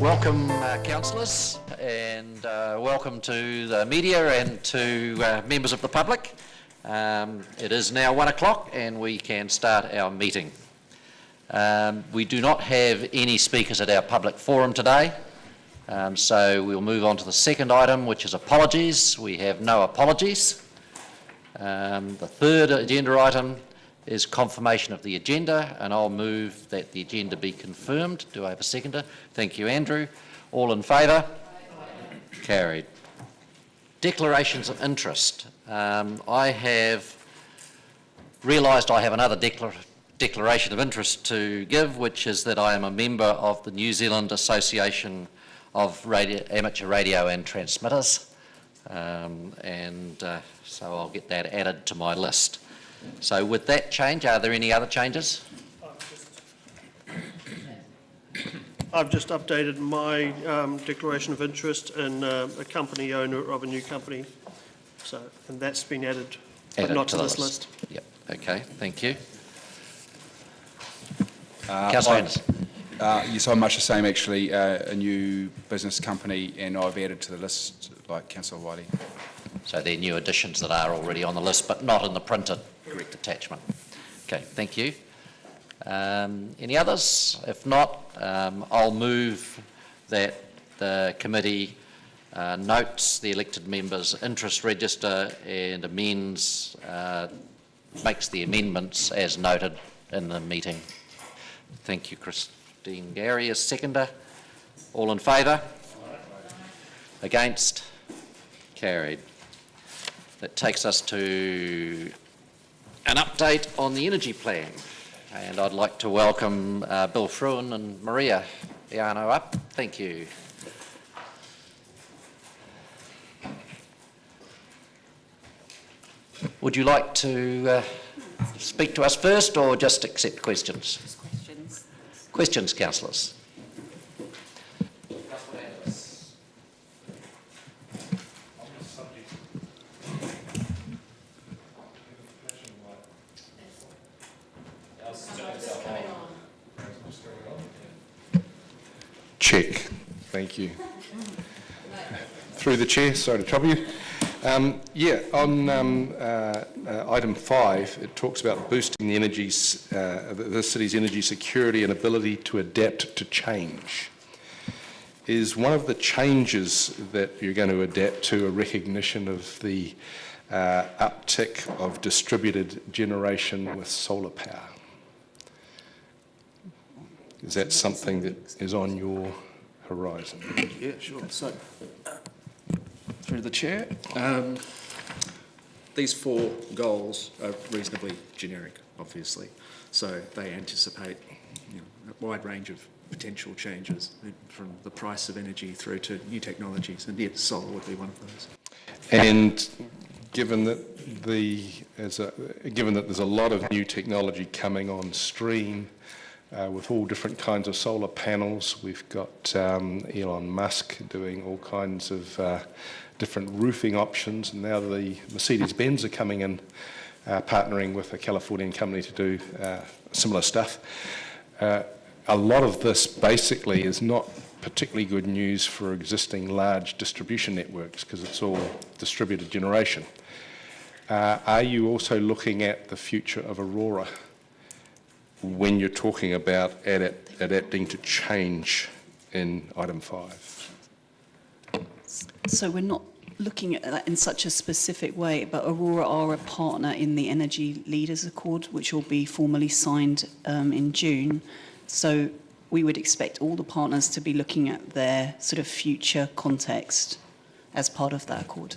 Welcome, councillors, and welcome to the media and to members of the public. It is now 1 o'clock and we can start our meeting. We do not have any speakers at our public forum today, so we'll move on to the second item, which is apologies. We have no apologies. The third agenda item is confirmation of the agenda, and I'll move that the agenda be confirmed. Do I have a seconder? Thank you, Andrew. All in favour? Carried. Declarations of interest. I have realised I have another declaration of interest to give, which is that I am a member of the New Zealand Association of Amateur Radio and Transmitters, so I'll get that added to my list. So with that change, are there any other changes? I've just updated my declaration of interest in a company owner of a new company, and that's been added but not to this list. Yep. Okay. Thank you. Councillor Anderson. Yes, I'm much the same actually. A new business company, and I've added to the list like Councillor Wiley. So they're new additions that are already on the list, but not in the printed correct attachment. Okay, thank you. Any others? If not, I'll move that the committee notes the elected members' interest register and makes the amendments as noted in the meeting. Thank you, Christine Gary as seconder. All in favour? Against? Carried. That takes us to an update on the energy plan, and I'd like to welcome Bill Fruin and Maria Iano up. Thank you. Would you like to speak to us first, or just accept questions? Just questions. Questions, councillors. Check. Thank you. Through the chair, sorry to trouble you. On item 5, it talks about boosting the city's energy security and ability to adapt to change. Is one of the changes that you're going to adapt to a recognition of the uptick of distributed generation with solar power? Is that something that is on your horizon? Yeah, sure. So, through the chair, these 4 goals are reasonably generic, obviously. So they anticipate a wide range of potential changes, from the price of energy through to new technologies, and yet solar would be one of those. And given that there's a lot of new technology coming on stream, with all different kinds of solar panels. We've got Elon Musk doing all kinds of different roofing options, and now the Mercedes-Benz are coming in, partnering with a Californian company to do similar stuff. A lot of this basically is not particularly good news for existing large distribution networks, because it's all distributed generation. Are you also looking at the future of Aurora when you're talking about adapting to change in item 5? So we're not looking at that in such a specific way, but Aurora are a partner in the Energy Leaders Accord, which will be formally signed in June. So we would expect all the partners to be looking at their sort of future context as part of that accord.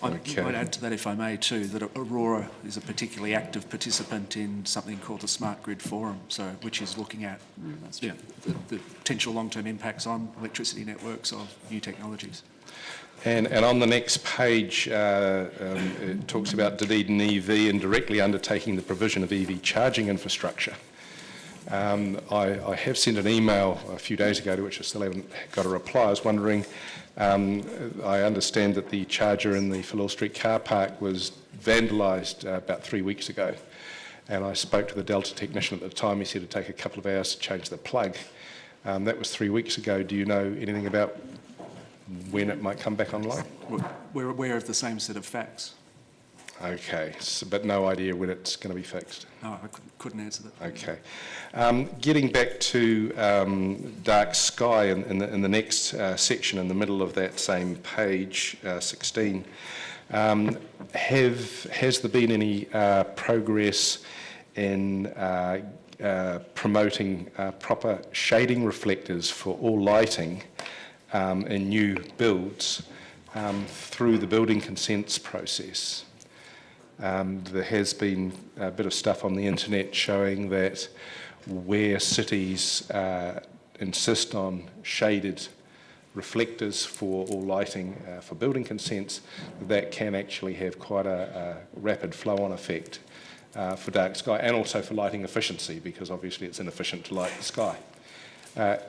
I might add to that, if I may, too, that Aurora is a particularly active participant in something called the Smart Grid Forum, which is looking at the potential long-term impacts on electricity networks of new technologies. And on the next page, it talks about Dunedin EV and directly undertaking the provision of EV charging infrastructure. I have sent an email a few days ago to which I still haven't got a reply. I was wondering, I understand that the charger in the Philor Street car park was vandalised about 3 weeks ago, and I spoke to the Delta technician at the time. He said it'd take a couple of hours to change the plug. That was 3 weeks ago. Do you know anything about when it might come back online? We're aware of the same set of facts. Okay, but no idea when it's going to be fixed? No, I couldn't answer that. Okay. Getting back to dark sky in the next section in the middle of that same page, 16, has there been any progress in promoting proper shading reflectors for all lighting in new builds through the building consents process? There has been a bit of stuff on the internet showing that where cities insist on shaded reflectors for all lighting for building consents, that can actually have quite a rapid flow-on effect for dark sky and also for lighting efficiency, because obviously it's inefficient to light the sky.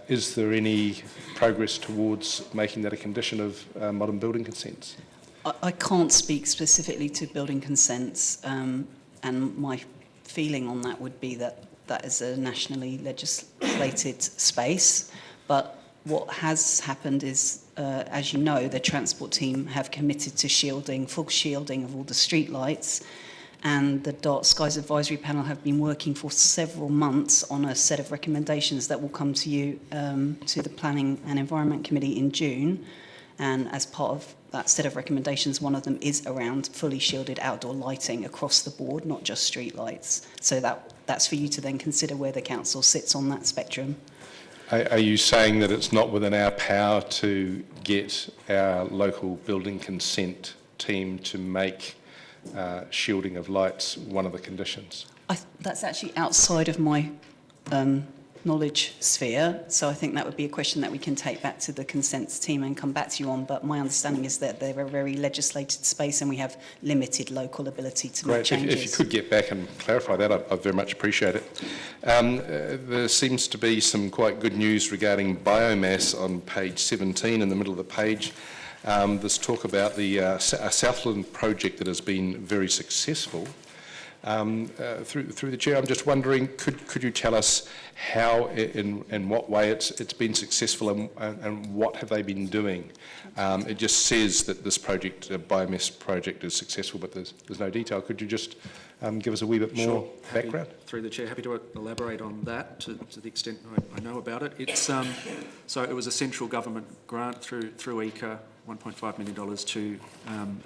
Is there any progress towards making that a condition of modern building consents? I can't speak specifically to building consents, and my feeling on that would be that that is a nationally legislated space. But what has happened is, as you know, the transport team have committed to full shielding of all the street lights, and the Dark Skies Advisory Panel have been working for several months on a set of recommendations that will come to you, to the Planning and Environment Committee in June. And as part of that set of recommendations, one of them is around fully shielded outdoor lighting across the board, not just street lights. So that's for you to then consider where the council sits on that spectrum. Are you saying that it's not within our power to get our local building consent team to make shielding of lights one of the conditions? That's actually outside of my knowledge sphere, so I think that would be a question that we can take back to the consents team and come back to you on. But my understanding is that they're a very legislated space and we have limited local ability to make changes. If you could get back and clarify that, I'd very much appreciate it. There seems to be some quite good news regarding biomass on page 17 in the middle of the page. There's talk about the Southland project that has been very successful. Through the chair, I'm just wondering, could you tell us how, in what way it's been successful, and what have they been doing? It just says that this project, biomass project, is successful, but there's no detail. Could you just give us a wee bit more background? Through the chair, happy to elaborate on that to the extent I know about it. It's so it was a central government grant through ECA, $1.5 million to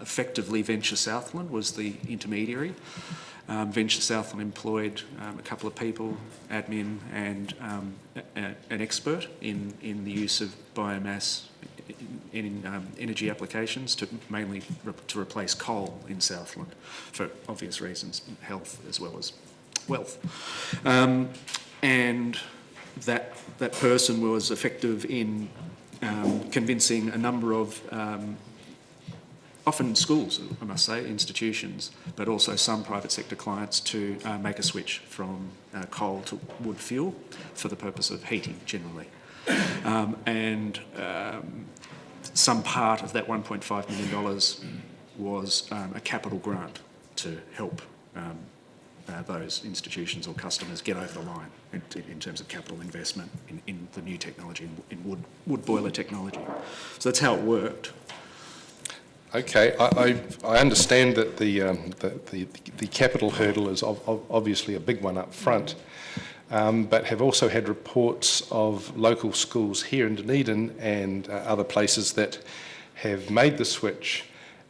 effectively Venture Southland was the intermediary. Venture Southland employed a couple of people, admin and an expert in the use of biomass in energy applications, mainly to replace coal in Southland for obvious reasons, health as well as wealth. And that person was effective in convincing a number of often schools, I must say, institutions, but also some private sector clients to make a switch from coal to wood fuel for the purpose of heating generally. And some part of that $1.5 million was a capital grant to help those institutions or customers get over the line in terms of capital investment in the new technology, in wood boiler technology. So that's how it worked. Okay, I understand that the capital hurdle is obviously a big one up front, but have also had reports of local schools here in Dunedin and other places that have made the switch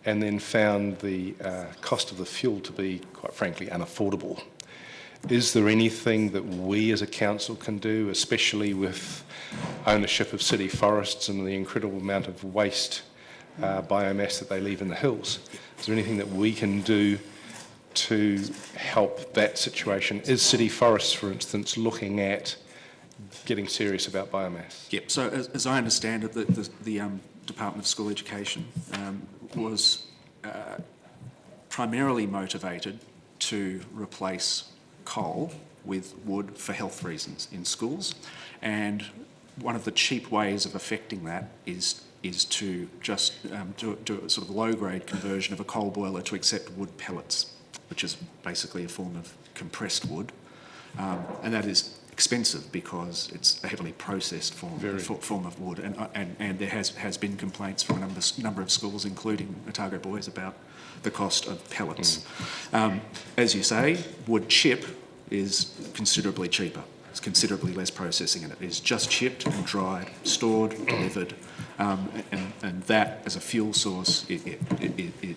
and then found the cost of the fuel to be, quite frankly, unaffordable. Is there anything that we as a council can do, especially with ownership of city forests and the incredible amount of waste biomass that they leave in the hills? Is there anything that we can do to help that situation? Is City Forests, for instance, looking at getting serious about biomass? Yep, so as I understand it, the Department of School Education was primarily motivated to replace coal with wood for health reasons in schools, and one of the cheap ways of affecting that is to just do a sort of low-grade conversion of a coal boiler to accept wood pellets, which is basically a form of compressed wood, and that is expensive because it's a heavily processed form of wood, and there has been complaints from a number of schools, including Otago Boys, about the cost of pellets. As you say, wood chip is considerably cheaper. It's considerably less processing in it. It is just chipped and dried, stored, delivered, and that as a fuel source it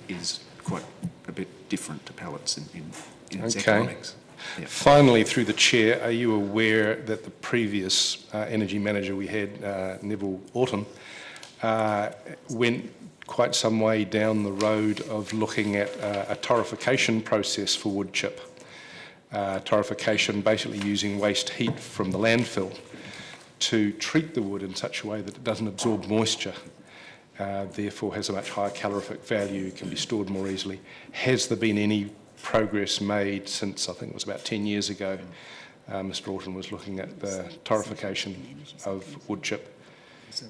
is quite a bit different to pellets in its economics. Yeah. Finally, through the chair, are you aware that the previous energy manager we had, Neville Orton, went quite some way down the road of looking at a torrefication process for wood chip? Torrefication basically using waste heat from the landfill to treat the wood in such a way that it doesn't absorb moisture, therefore has a much higher calorific value, can be stored more easily. Has there been any progress made since, I think it was about 10 years ago, Mr. Orton was looking at the torrefication of wood chip?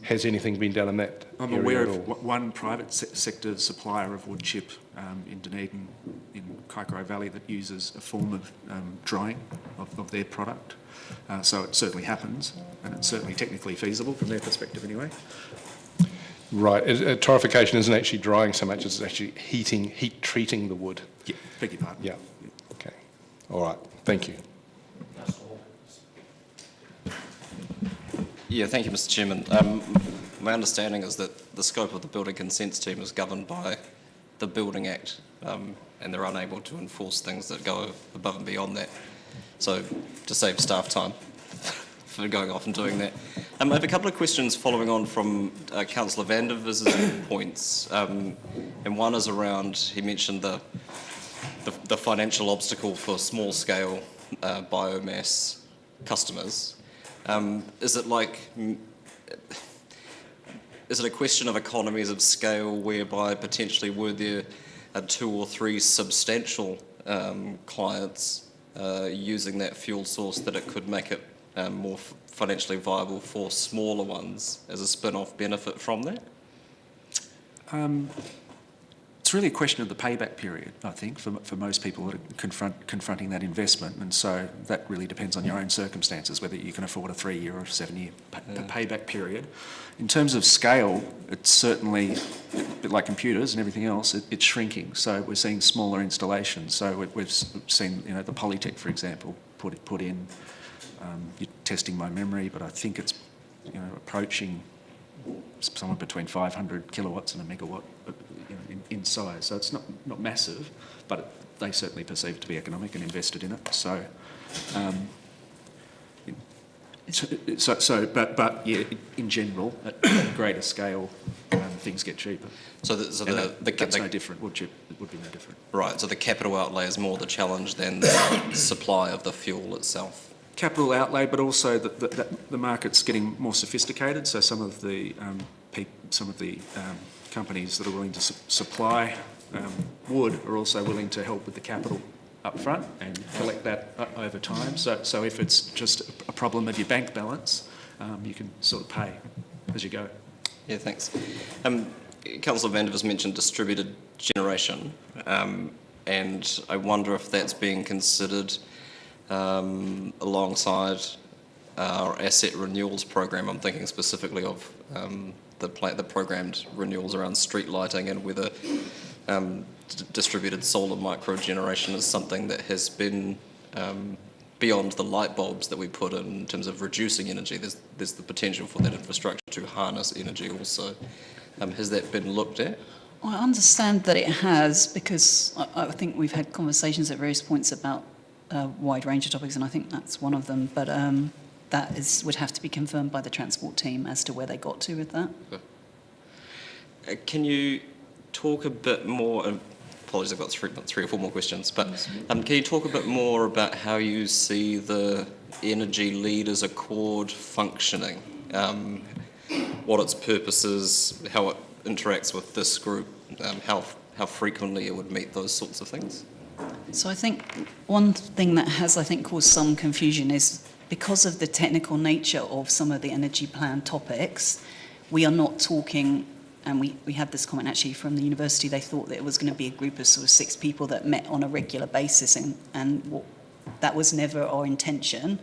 Has anything been done in that I'm area aware at of all? one private sector supplier of wood chip in Dunedin, in Kaikorai Valley, that uses a form of drying of their product. So it certainly happens, and it's certainly technically feasible from their perspective anyway. Right, torrefication isn't actually drying so much as it's actually heat treating the wood. Yeah, beg your pardon. Yeah, okay. All right, thank you. Yeah, thank you, Mr. Chairman. My understanding is that the scope of the Building Consents Team is governed by the Building Act, and they're unable to enforce things that go above and beyond that. So, to save staff time for going off and doing that. I have a couple of questions following on from Councillor van der Vis's points, and one is around, he mentioned the financial obstacle for small-scale biomass customers. Is it a question of economies of scale whereby potentially were there 2 or 3 substantial clients using that fuel source that it could make it more financially viable for smaller ones as a spin-off benefit from that? It's really a question of the payback period, I think, for most people that are confronting that investment, and so that really depends on your own circumstances, whether you can afford a 3-year or 7-year payback period. In terms of scale, it's certainly, a bit like computers and everything else, it's shrinking. So we're seeing smaller installations. So we've seen, the Polytech, for example, put in. You're testing my memory, but I think it's, approaching somewhere between 500 kilowatts and a megawatt in size. So it's not massive, but they certainly perceive it to be economic and invested in it. So, but yeah, in general, at a greater scale, things get cheaper. That's no different. It would be no different. Right. So the capital outlay is more the challenge than the supply of the fuel itself. Capital outlay, but also the market's getting more sophisticated. So some of the companies that are willing to supply wood are also willing to help with the capital up front and collect that over time. So if it's just a problem of your bank balance, you can sort of pay as you go. Yeah, thanks. Councillor van der Vis mentioned distributed generation, and I wonder if that's being considered alongside our asset renewals program. I'm thinking specifically of the programmed renewals around street lighting, and whether distributed solar microgeneration is something that has been beyond the light bulbs that we put in terms of reducing energy. There's the potential for that infrastructure to harness energy also. Has that been looked at? I understand that it has, because I think we've had conversations at various points about a wide range of topics, and I think that's one of them. But that would have to be confirmed by the transport team as to where they got to with that. Can you talk a bit more? Apologies, I've got three or four more questions. But can you talk a bit more about how you see the Energy Leaders Accord functioning? What its purpose is, how it interacts with this group, how frequently it would meet those sorts of things? So I think one thing that has, I think, caused some confusion is because of the technical nature of some of the energy plan topics, we are not talking, and we had this comment actually from the university, they thought that it was going to be a group of sort of 6 people that met on a regular basis, and that was never our intention.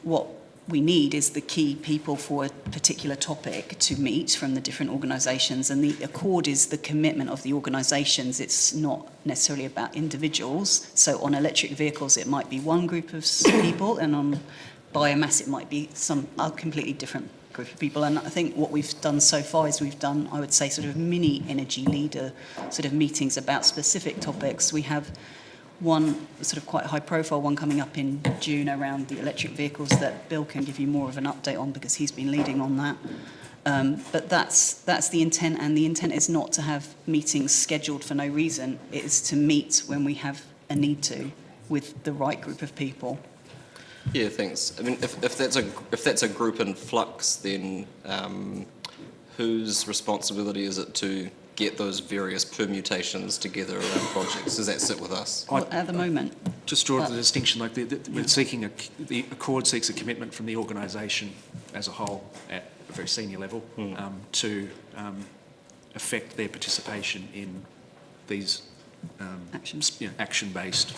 what we need is the key people for a particular topic to meet from the different organisations, and the accord is the commitment of the organisations. It's not necessarily about individuals. So on electric vehicles it might be one group of people, and on biomass it might be a completely different group of people. And I think what we've done so far is we've done, I would say, sort of mini energy leader sort of meetings about specific topics. We have one sort of quite high profile one coming up in June around the electric vehicles that Bill can give you more of an update on because he's been leading on that. But that's the intent, and the intent is not to have meetings scheduled for no reason. It is to meet when we have a need to with the right group of people. Yeah, thanks. I mean, if that's a group in flux, then whose responsibility is it to get those various permutations together around projects? Does that sit with us? Well, at the moment. Just draw the distinction, like we're seeking the accord seeks a commitment from the organisation as a whole at a very senior level to affect their participation in these action-based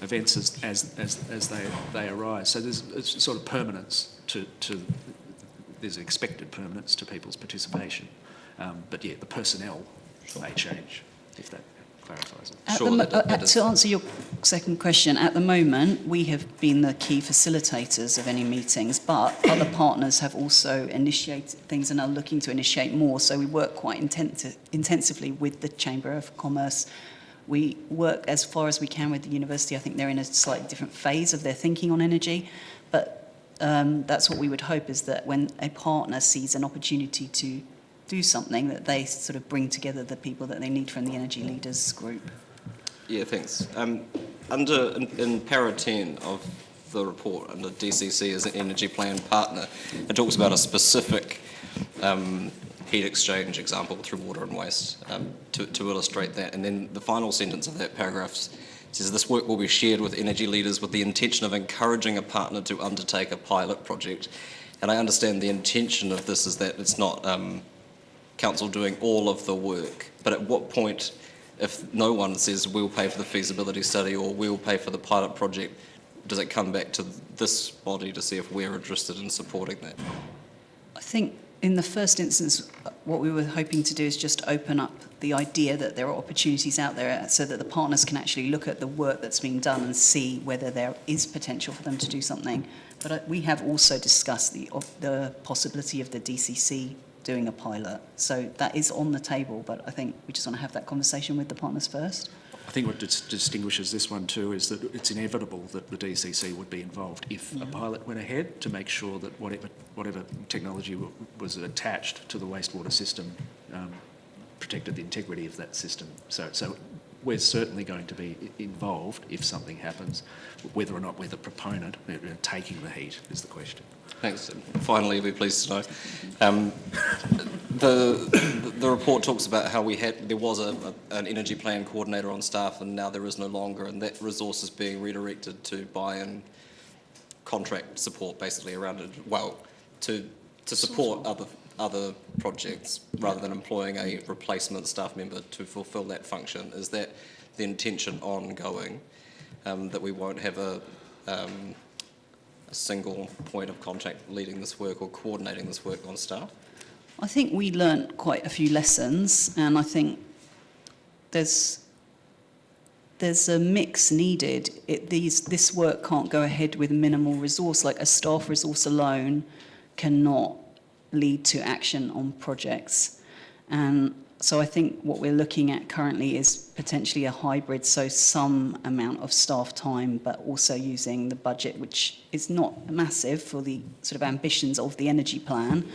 events as they arise. So there's sort of permanence to there's expected permanence to people's participation. But yeah, the personnel may change, if that clarifies it. To answer your second question, at the moment, we have been the key facilitators of any meetings, but other partners have also initiated things and are looking to initiate more. So we work quite intensively with the Chamber of Commerce. We work as far as we can with the university. I think they're in a slightly different phase of their thinking on energy, but that's what we would hope, is that when a partner sees an opportunity to do something, that they sort of bring together the people that they need from the Energy Leaders group. Yeah, thanks. In para 10 of the report, under DCC as an energy plan partner, it talks about a specific heat exchange example through water and waste to illustrate that. And then the final sentence of that paragraph says this work will be shared with energy leaders with the intention of encouraging a partner to undertake a pilot project. And I understand the intention of this is that it's not council doing all of the work, but at what point, if no one says we'll pay for the feasibility study or we'll pay for the pilot project, does it come back to this body to see if we're interested in supporting that? I think in the first instance, what we were hoping to do is just open up the idea that there are opportunities out there so that the partners can actually look at the work that's being done and see whether there is potential for them to do something. But we have also discussed the possibility of the DCC doing a pilot. So that is on the table, but I think we just want to have that conversation with the partners first. I think what distinguishes this one too is that it's inevitable that the DCC would be involved if a pilot went ahead, to make sure that whatever technology was attached to the wastewater system protected the integrity of that system. So we're certainly going to be involved if something happens. Whether or not we're the proponent, taking the heat is the question. Thanks. And finally, we're pleased to know. The report talks about how there was an energy plan coordinator on staff, and now there is no longer, and that resource is being redirected to buy-in contract support, basically around it. Well, to support other projects rather than employing a replacement staff member to fulfil that function. Is that the intention ongoing, that we won't have a single point of contact leading this work or coordinating this work on staff? I think we learnt quite a few lessons, and I think there's a mix needed. This work can't go ahead with minimal resource. Like a staff resource alone cannot lead to action on projects. And so I think what we're looking at currently is potentially a hybrid, so some amount of staff time, but also using the budget, which is not massive for the sort of ambitions of the energy plan.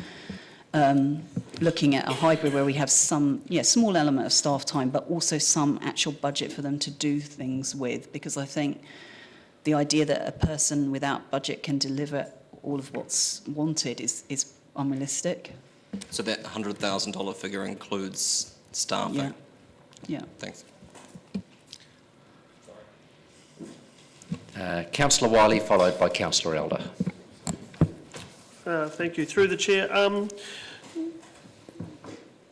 Looking at a hybrid where we have some, small element of staff time, but also some actual budget for them to do things with, because I think the idea that a person without budget can deliver all of what's wanted is unrealistic. So that $100,000 figure includes staffing? Yeah. Thanks. Councillor Wiley, followed by Councillor Elder. Thank you. Through the chair,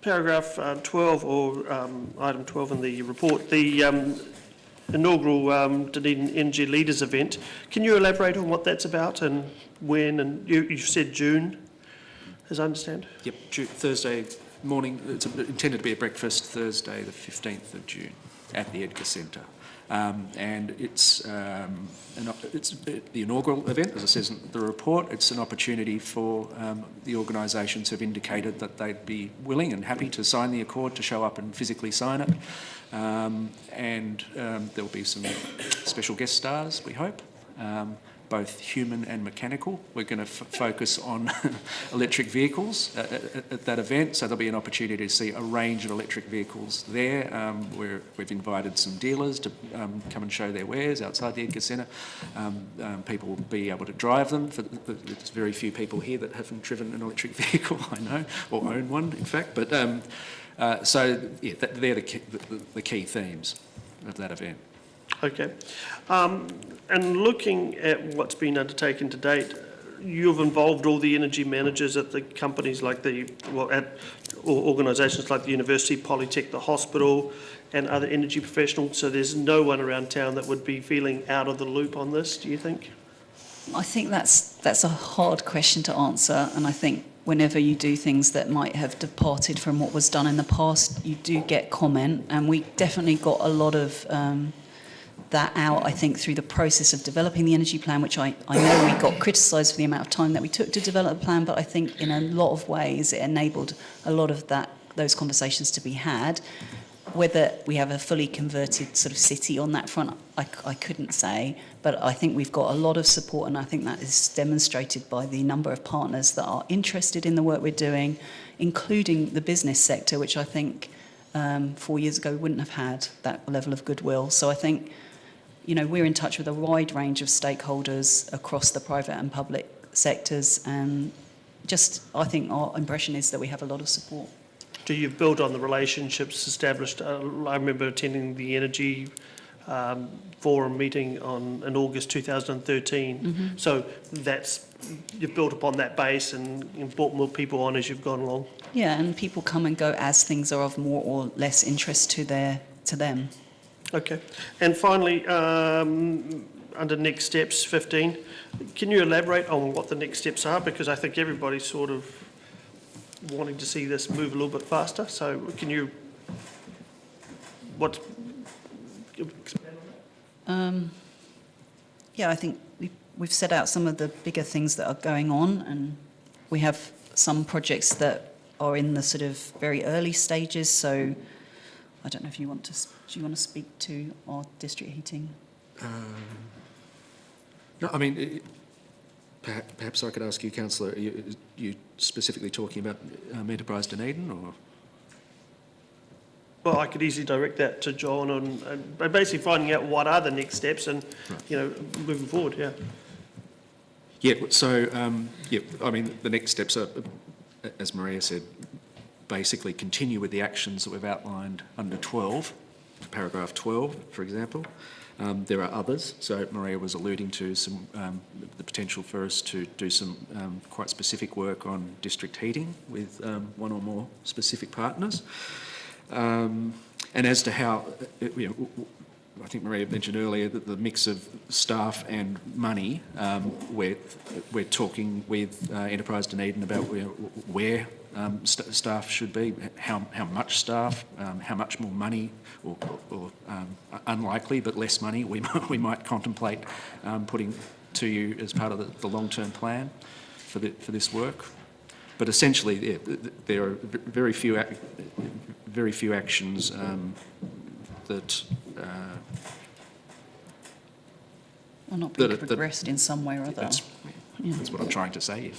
paragraph 12, or item 12 in the report, the inaugural Dunedin Energy Leaders event. Can you elaborate on what that's about and when? And you said June, as I understand. Yep, Thursday morning. It's intended to be a breakfast, Thursday the 15th of June at the Edgar Centre. And it's the inaugural event, as it says in the report. It's an opportunity for the organisations who have indicated that they'd be willing and happy to sign the accord to show up and physically sign it. And there'll be some special guest stars, we hope, both human and mechanical. We're going to focus on electric vehicles at that event, so there'll be an opportunity to see a range of electric vehicles there. We've invited some dealers to come and show their wares outside the Edgar Centre. People will be able to drive them. There's very few people here that haven't driven an electric vehicle, I know, or own one, in fact. But so yeah, they're the key themes of that event. Okay. And looking at what's been undertaken to date, you've involved all the energy managers at the companies like or organisations like the university, Polytech, the hospital, and other energy professionals. So there's no one around town that would be feeling out of the loop on this, do you think? I think that's a hard question to answer, and I think whenever you do things that might have departed from what was done in the past, you do get comment, and we definitely got a lot of that out, I think, through the process of developing the energy plan, which I know we got criticised for the amount of time that we took to develop a plan, but I think in a lot of ways it enabled a lot of those conversations to be had. Whether we have a fully converted sort of city on that front, I couldn't say, but I think we've got a lot of support, and I think that is demonstrated by the number of partners that are interested in the work we're doing, including the business sector, which I think 4 years ago wouldn't have had that level of goodwill. So I think, we're in touch with a wide range of stakeholders across the private and public sectors, and I think our impression is that we have a lot of support. Do you build on the relationships established? I remember attending the energy forum meeting in August 2013. Mm-hmm. So you've built upon that base and brought more people on as you've gone along. Yeah, and people come and go as things are of more or less interest to them. Okay. And finally, under next steps 15, can you elaborate on what the next steps are? Because I think everybody's sort of wanting to see this move a little bit faster. So can you expand on that? I think we've set out some of the bigger things that are going on, and we have some projects that are in the sort of very early stages. So I don't know if do you want to speak to our district heating? No, I mean, perhaps I could ask you, Councillor, are you specifically talking about Enterprise Dunedin, or? Well, I could easily direct that to John and basically finding out what are the next steps and, moving forward, yeah. Yeah, so, I mean, the next steps are, as Maria said, basically continue with the actions that we've outlined under 12, paragraph 12, for example. There are others, so Maria was alluding to the potential for us to do some quite specific work on district heating with one or more specific partners. And as to how, I think Maria mentioned earlier that the mix of staff and money, we're talking with Enterprise Dunedin about where staff should be, how much staff, how much more money, or unlikely but less money we might contemplate putting to you as part of the long-term plan for this work. But essentially, there are very few actions that are not being progressed in some way or other. That's what I'm trying to say.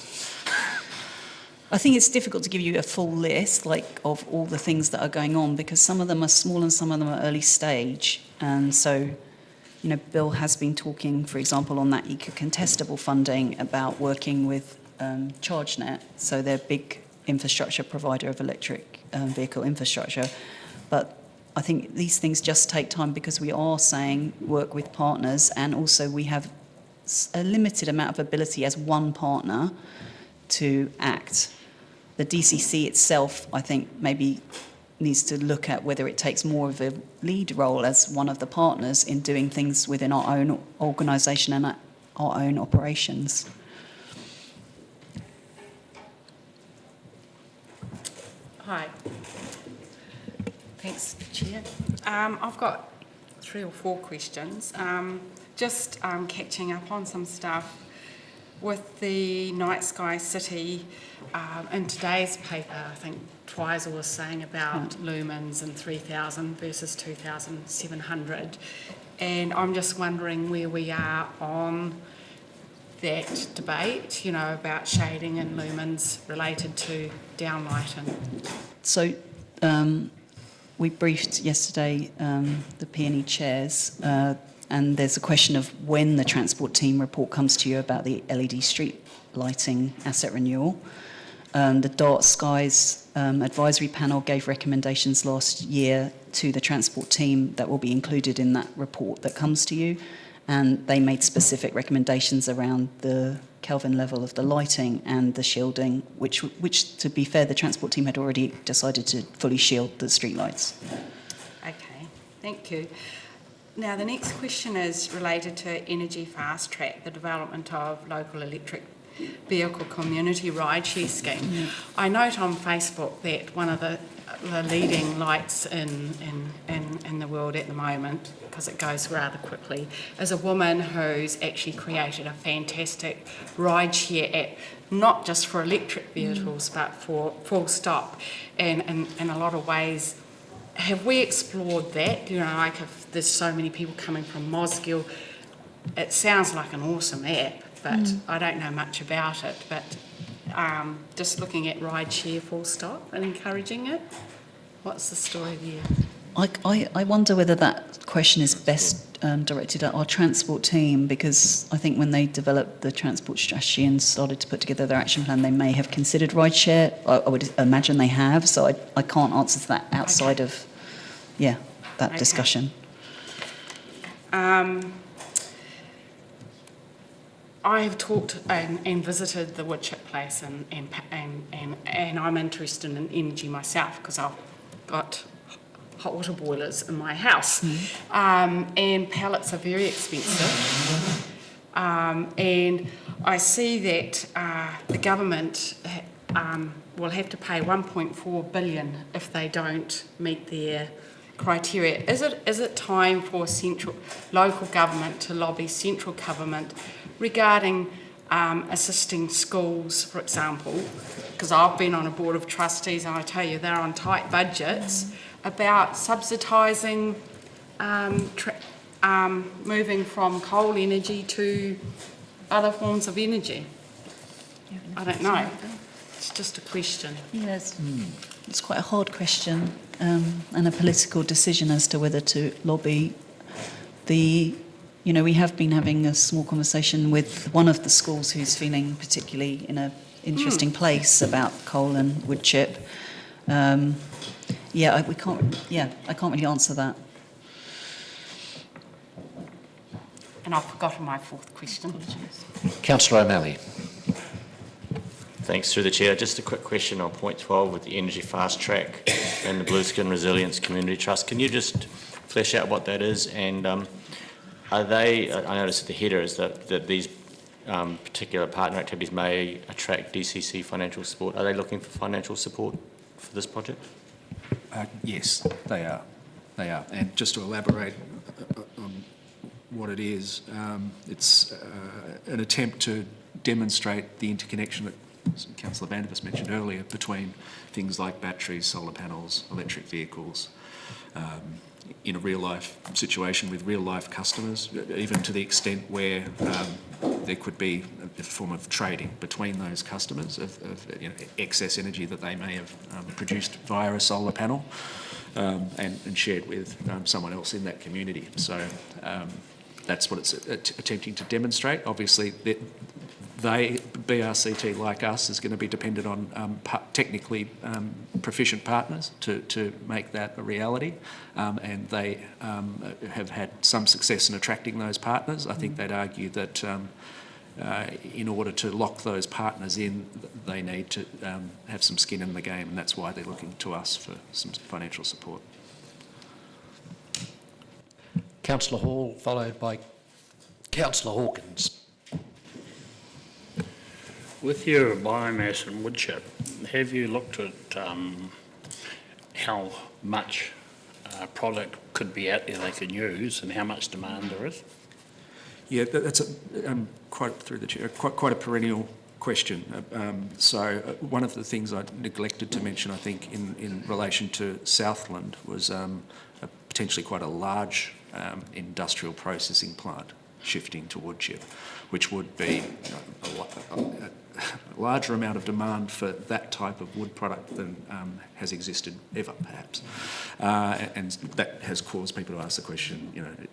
I think it's difficult to give you a full list of all the things that are going on, because some of them are small and some of them are early stage. And so, Bill has been talking, for example, on that eco-contestable funding about working with ChargeNet, so they're a big infrastructure provider of electric vehicle infrastructure. But I think these things just take time, because we are saying work with partners, and also we have a limited amount of ability as one partner to act. The DCC itself, I think, maybe needs to look at whether it takes more of a lead role as one of the partners in doing things within our own organisation and our own operations. Hi. Thanks, Chair. I've got 3 or 4 questions. Just catching up on some stuff with the Night Sky City. In today's paper, I think Twizel was saying about lumens and 3,000 versus 2,700. And I'm just wondering where we are on that debate, you know, about shading and lumens related to downlighting. So we briefed yesterday the P&E chairs, and there's a question of when the transport team report comes to you about the LED street lighting asset renewal. The Dark Skies advisory panel gave recommendations last year to the transport team that will be included in that report that comes to you, and they made specific recommendations around the Kelvin level of the lighting and the shielding, which to be fair, the transport team had already decided to fully shield the streetlights. Okay, thank you. Now, the next question is related to Energy Fast Track, the development of local electric vehicle community rideshare scheme. I note on Facebook that one of the leading lights in the world at the moment, because it goes rather quickly, is a woman who's actually created a fantastic rideshare app, not just for electric vehicles, but for full stop. And in a lot of ways, have we explored that? You know, like if there's so many people coming from Mosgiel, it sounds like an awesome app, but I don't know much about it. But just looking at rideshare full stop and encouraging it, what's the story there? I wonder whether that question is best directed at our transport team, because I think when they developed the transport strategy and started to put together their action plan, they may have considered rideshare. I would imagine they have, so I can't answer to that outside of, that discussion. I have talked and visited the woodchip place, and I'm interested in energy myself because I've got hot water boilers in my house, and pallets are very expensive. And I see that the government will have to pay 1.4 billion if they don't meet their criteria. Is it time for local government to lobby central government regarding assisting schools, for example, because I've been on a board of trustees and I tell you they're on tight budgets, about subsidising moving from coal energy to other forms of energy? I don't know. It's just a question. Yes, it's quite a hard question and a political decision as to whether to lobby. We have been having a small conversation with one of the schools who's feeling particularly in an interesting place about coal and wood chip. I can't really answer that. And I've forgotten my 4th question. Councillor O'Malley. Thanks, through the chair. Just a quick question on point 12 with the Energy Fast Track and the Blue Skin Resilience Community Trust. Can you just flesh out what that is? And are they, I noticed at the header is that these particular partner activities may attract DCC financial support. Are they looking for financial support for this project? Yes, they are. They are. And just to elaborate on what it is, it's an attempt to demonstrate the interconnection that Councillor Vandevers mentioned earlier between things like batteries, solar panels, electric vehicles, in a real-life situation with real-life customers, even to the extent where there could be a form of trading between those customers of excess energy that they may have produced via a solar panel and shared with someone else in that community. So that's what it's attempting to demonstrate. Obviously, BRCT, like us, is going to be dependent on technically proficient partners to make that a reality, and they have had some success in attracting those partners. I think they'd argue that in order to lock those partners in, they need to have some skin in the game, and that's why they're looking to us for some financial support. Councillor Hall, followed by Councillor Hawkins. With your biomass and wood chip, have you looked at how much product could be out there they can use and how much demand there is? Yeah, that's quite through the chair, quite a perennial question. So one of the things I neglected to mention, I think, in relation to Southland was potentially quite a large industrial processing plant shifting to wood chip, which would be a larger amount of demand for that type of wood product than has existed ever, perhaps. And that has caused people to ask the question,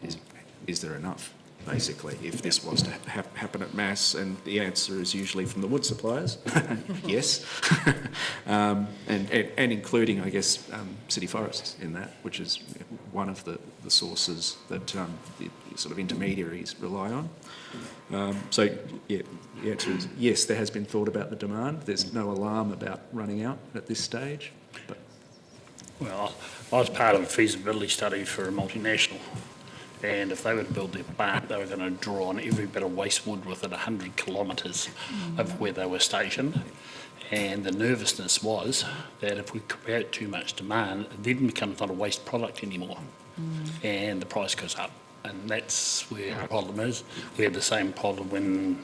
is there enough, basically, if this was to happen at mass? And the answer is usually from the wood suppliers, yes. And including, I guess, city forests in that, which is one of the sources that the sort of intermediaries rely on. So, yeah, the answer is yes, there has been thought about the demand. There's no alarm about running out at this stage. But Well, I was part of a feasibility study for a multinational, and if they were to build their plant, they were going to draw on every bit of waste wood within 100 kilometres of where they were stationed. And the nervousness was that if we create too much demand, it then becomes not a waste product anymore, and the price goes up. And that's where the problem is. We had the same problem when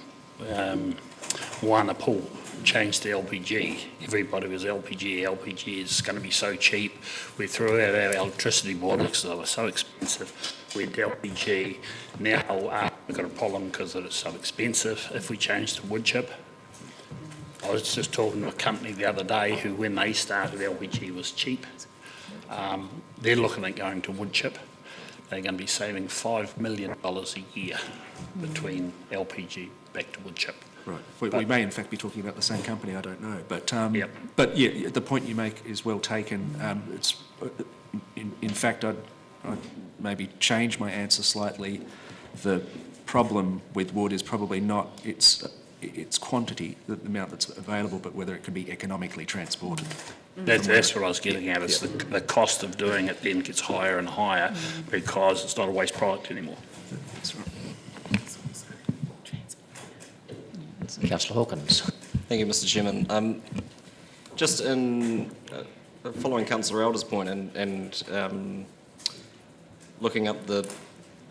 Moana Pool changed to LPG. Everybody was LPG. LPG is going to be so cheap. We threw out our electricity boilers because they were so expensive. We had LPG. Now we've got a problem because it's so expensive. If we change to wood chip, I was just talking to a company the other day who, when they started, LPG was cheap. They're looking at going to wood chip. They're going to be saving $5 million a year between LPG back to wood chip. Right. We may in fact be talking about the same company. I don't know. But Yep. But yeah, the point you make is well taken. It's in fact I'd maybe change my answer slightly. The problem with wood is probably not its quantity, the amount that's available, but whether it can be economically transported. That's what I was getting at. It's the cost of doing it then gets higher and higher because it's not a waste product anymore. That's right. Councillor Hawkins. Thank you, Mr Chairman. Just in following Councillor Elder's point and looking up the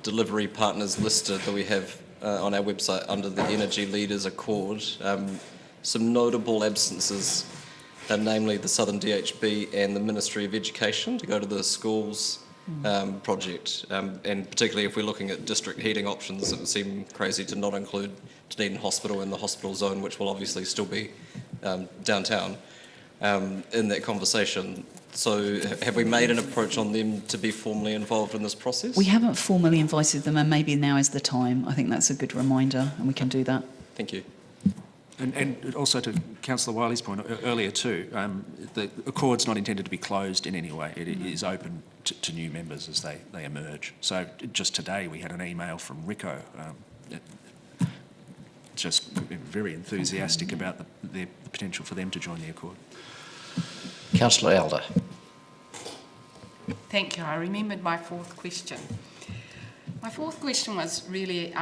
delivery partners listed that we have on our website under the Energy Leaders Accord, some notable absences, namely the Southern DHB and the Ministry of Education to go to the schools project, and particularly if we're looking at district heating options, it would seem crazy to not include Dunedin Hospital in the hospital zone, which will obviously still be downtown, in that conversation. So have we made an approach on them to be formally involved in this process? We haven't formally invited them, and maybe now is the time. I think that's a good reminder, and we can do that. Thank you. And also to Councillor Wiley's point earlier too, the Accord's not intended to be closed in any way. It is open to new members as they emerge. So just today we had an email from Rico, just very enthusiastic about the potential for them to join the Accord. Councillor Elder. Thank you. I remembered my fourth question. My fourth question was really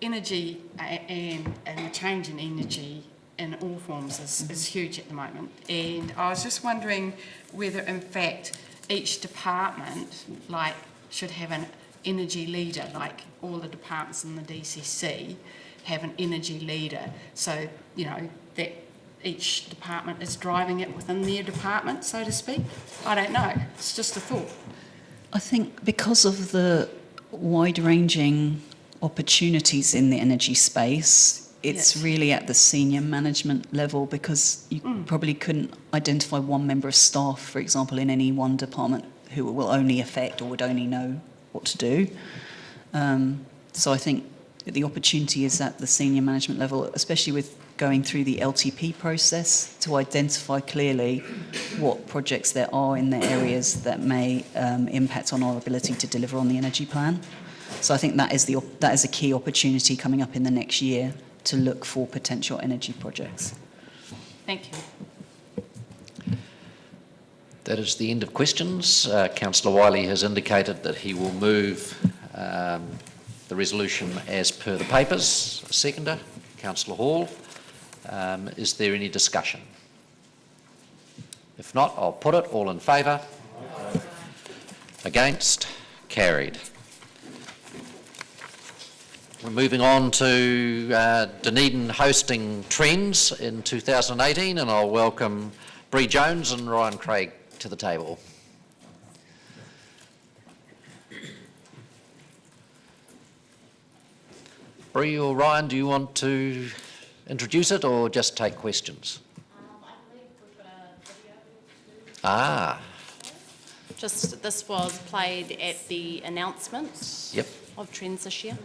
energy and the change in energy in all forms is huge at the moment. And I was just wondering whether, in fact, each department should have an energy leader, like all the departments in the DCC have an energy leader, so, that each department is driving it within their department, so to speak. I don't know. It's just a thought. I think because of the wide-ranging opportunities in the energy space, it's really at the senior management level, because you probably couldn't identify one member of staff, for example, in any one department who will only affect or would only know what to do. So I think the opportunity is at the senior management level, especially with going through the LTP process, to identify clearly what projects there are in the areas that may impact on our ability to deliver on the energy plan. So I think that is a key opportunity coming up in the next year to look for potential energy projects. Thank you. That is the end of questions. Councillor Wiley has indicated that he will move the resolution as per the papers. Seconder, Councillor Hall. Is there any discussion? If not, I'll put it. All in favour? Against? Carried. We're moving on to Dunedin hosting trends in 2018, and I'll welcome Bree Jones and Ryan Craig to the table. Bree or Ryan, do you want to introduce it or just take questions? I believe we've got a video. Ah, This was played at the announcement yep. of trends this year.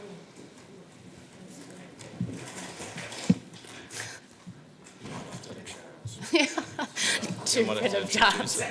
Too bit of dance.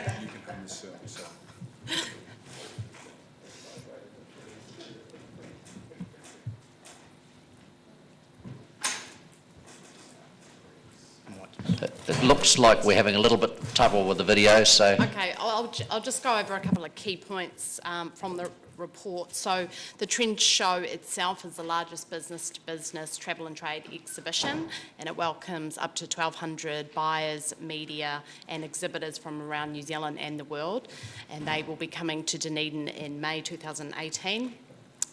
It looks like we're having a little bit of trouble with the video, so... Okay, I'll just go over a couple of key points from the report. So the Trend Show itself is the largest business-to-business travel and trade exhibition, and it welcomes up to 1,200 buyers, media and exhibitors from around New Zealand and the world, and they will be coming to Dunedin in May 2018.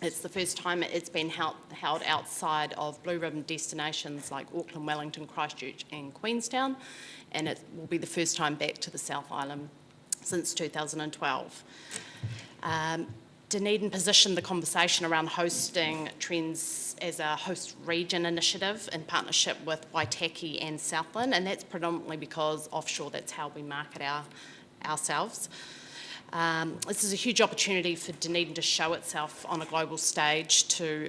It's the first time it's been held outside of blue ribbon destinations like Auckland, Wellington, Christchurch and Queenstown, and it will be the first time back to the South Island since 2012. Dunedin positioned the conversation around hosting trends as a host region initiative in partnership with Waitaki and Southland, and that's predominantly because offshore, that's how we market ourselves. This is a huge opportunity for Dunedin to show itself on a global stage to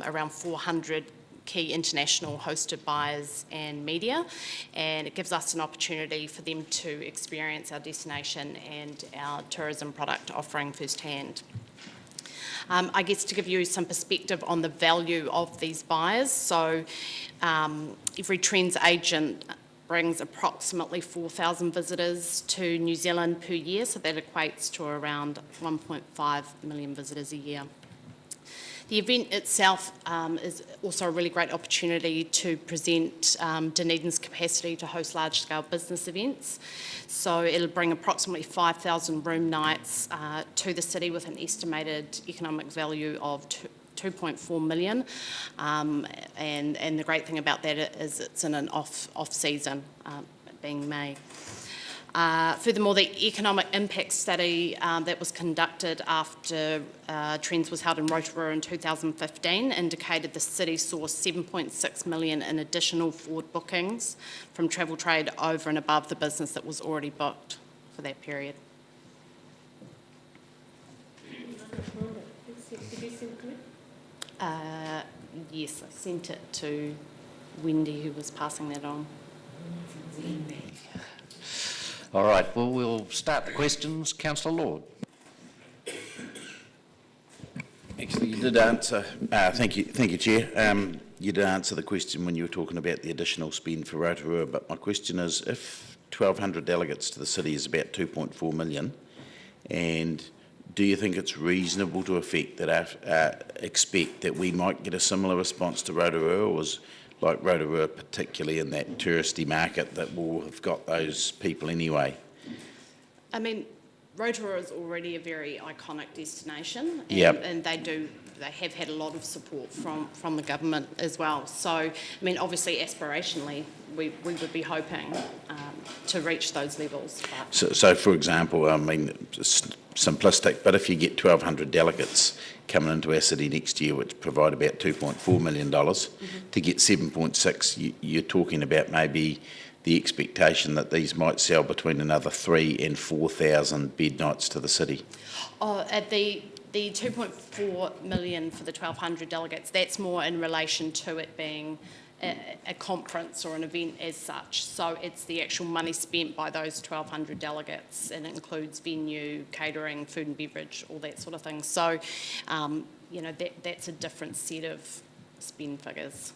around 400 key international hosted buyers and media, and it gives us an opportunity for them to experience our destination and our tourism product offering firsthand. I guess to give you some perspective on the value of these buyers, so every Trends agent brings approximately 4,000 visitors to New Zealand per year, so that equates to around 1.5 million visitors a year. The event itself is also a really great opportunity to present Dunedin's capacity to host large-scale business events. So it'll bring approximately 5,000 room nights to the city with an estimated economic value of 2.4 million, and the great thing about that is it's in an off season, being May. Furthermore, the economic impact study that was conducted after Trends was held in Rotorua in 2015 indicated the city saw 7.6 million in additional forward bookings from travel trade over and above the business that was already booked for that period. Yes, I sent it to Wendy, who was passing that on. All right, well, we'll start the questions. Councillor Lord. Actually, you did answer, thank you, Chair. You did answer the question when you were talking about the additional spend for Rotorua, but my question is, if 1,200 delegates to the city is about 2.4 million, and do you think it's reasonable to expect that we might get a similar response to Rotorua, or is like Rotorua particularly in that touristy market that will have got those people anyway? I mean, Rotorua is already a very iconic destination, and, Yep. and they have had a lot of support from the government as well. So, I mean, obviously, aspirationally, we would be hoping to reach those levels. But So, for example, I mean, it's simplistic, but if you get 1,200 delegates coming into our city next year, which provide about $2.4 million, to get 7.6, you're talking about maybe the expectation that these might sell between another 3,000 and 4,000 bed nights to the city. at the The 2.4 million for the 1,200 delegates, that's more in relation to it being a conference or an event as such. So it's the actual money spent by those 1,200 delegates, and it includes venue, catering, food and beverage, all that sort of thing. So, that's a different set of spend figures.